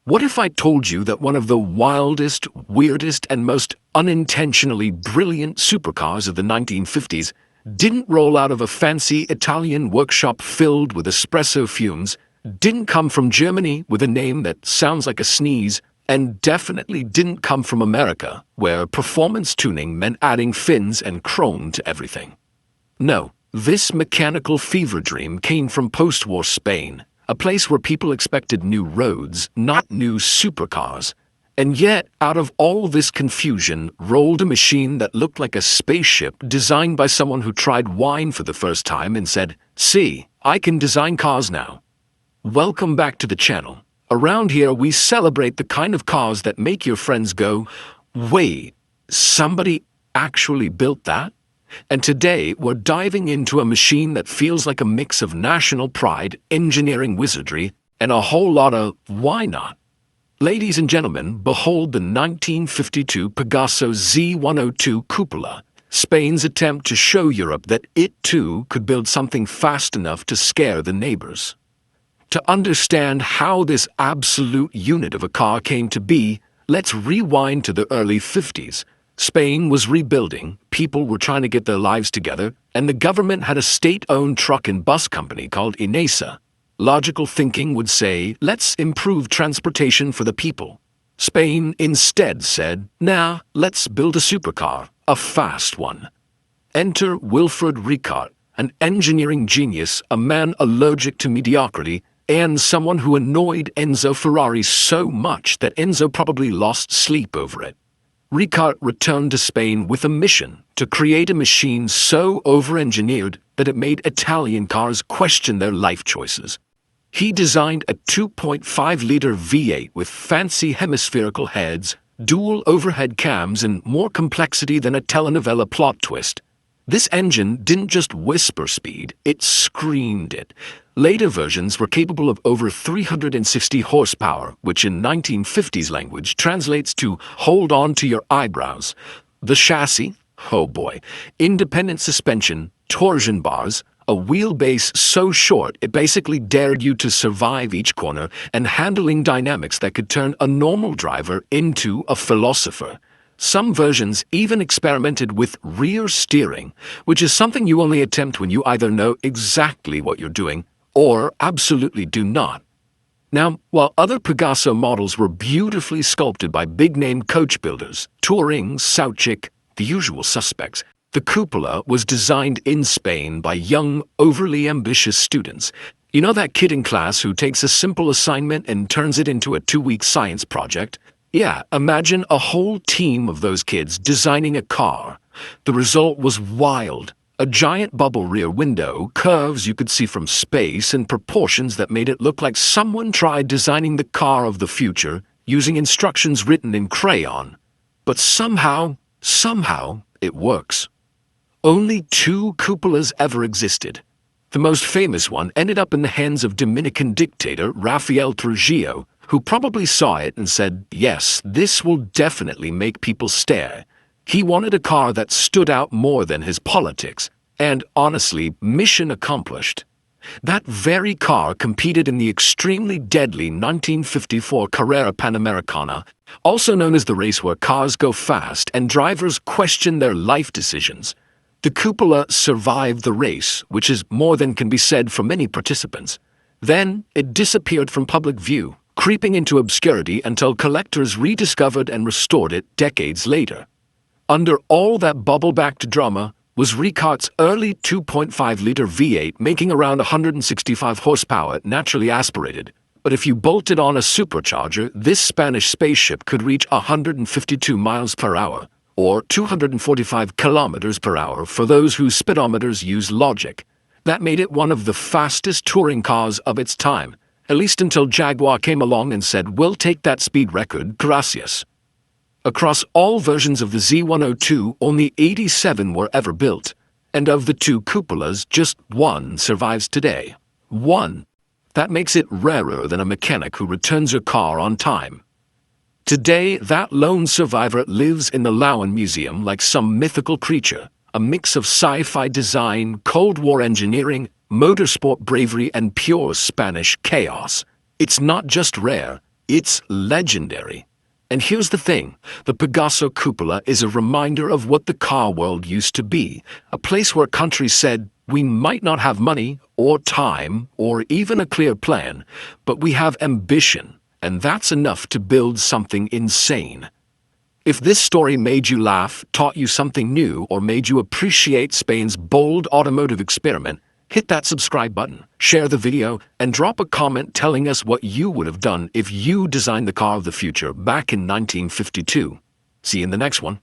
What if I told you that one of the wildest, weirdest, and most unintentionally brilliant supercars of the 1950s didn't roll out of a fancy Italian workshop filled with espresso fumes, didn't come from Germany with a name that sounds like a sneeze, and definitely didn't come from America, where performance tuning meant adding fins and chrome to everything? No, this mechanical fever dream came from post-war Spain, a place where people expected new roads, not new supercars. And yet, out of all this confusion, rolled a machine that looked like a spaceship designed by someone who tried wine for the first time and said, "See, I can design cars now." Welcome back to the channel. Around here, we celebrate the kind of cars that make your friends go, "Wait, somebody actually built that?" And today, we're diving into a machine that feels like a mix of national pride, engineering wizardry, and a whole lot of why not? Ladies and gentlemen, behold the 1952 Pegaso Z-102 Cúpula, Spain's attempt to show Europe that it too could build something fast enough to scare the neighbors. To understand how this absolute unit of a car came to be, let's rewind to the early 50s. Spain was rebuilding, people were trying to get their lives together, and the government had a state-owned truck and bus company called INESA. Logical thinking would say, let's improve transportation for the people. Spain instead said, nah, let's build a supercar, a fast one. Enter Wilfredo Ricart, an engineering genius, a man allergic to mediocrity, and someone who annoyed Enzo Ferrari so much that Enzo probably lost sleep over it. Ricart returned to Spain with a mission to create a machine so over-engineered that it made Italian cars question their life choices. He designed a 2.5-liter V8 with fancy hemispherical heads, dual overhead cams, and more complexity than a telenovela plot twist. This engine didn't just whisper speed, it screamed it. Later versions were capable of over 360 horsepower, which in 1950s language translates to hold on to your eyebrows. The chassis, oh boy, independent suspension, torsion bars, a wheelbase so short it basically dared you to survive each corner, and handling dynamics that could turn a normal driver into a philosopher. Some versions even experimented with rear steering, which is something you only attempt when you either know exactly what you're doing or absolutely do not. Now, while other Pegaso models were beautifully sculpted by big-name coach builders, Touring, Sauchic, the usual suspects, the Cupula was designed in Spain by young, overly ambitious students. You know that kid in class who takes a simple assignment and turns it into a 2-week science project? Yeah, imagine a whole team of those kids designing a car. The result was wild. A giant bubble rear window, curves you could see from space, and proportions that made it look like someone tried designing the car of the future using instructions written in crayon. But somehow, it works. Only 2 Cúpulas ever existed. The most famous one ended up in the hands of Dominican dictator Rafael Trujillo, who probably saw it and said, yes, this will definitely make people stare. He wanted a car that stood out more than his politics, and honestly, mission accomplished. That very car competed in the extremely deadly 1954 Carrera Panamericana, also known as the race where cars go fast and drivers question their life decisions. The Cupula survived the race, which is more than can be said for many participants. Then, it disappeared from public view, creeping into obscurity until collectors rediscovered and restored it decades later. Under all that bubble-backed drama was Ricart's early 2.5-liter V8 making around 165 horsepower naturally aspirated. But if you bolted on a supercharger, this Spanish spaceship could reach 152 miles per hour, or 245 kilometers per hour for those whose speedometers use logic. That made it one of the fastest touring cars of its time, at least until Jaguar came along and said, we'll take that speed record, gracias. Across all versions of the Z-102, only 87 were ever built, and of the 2 Cúpulas, just 1 survives today. 1. That makes it rarer than a mechanic who returns your car on time. Today, that lone survivor lives in the Lowen Museum like some mythical creature, a mix of sci-fi design, Cold War engineering, motorsport bravery, and pure Spanish chaos. It's not just rare, It's legendary. And here's the thing, the Pegaso Cúpula is a reminder of what the car world used to be, a place where countries said, we might not have money, or time, or even a clear plan, but we have ambition, and that's enough to build something insane. If this story made you laugh, taught you something new, or made you appreciate Spain's bold automotive experiment, hit that subscribe button, share the video, and drop a comment telling us what you would have done if you designed the car of the future back in 1952. See you in the next one.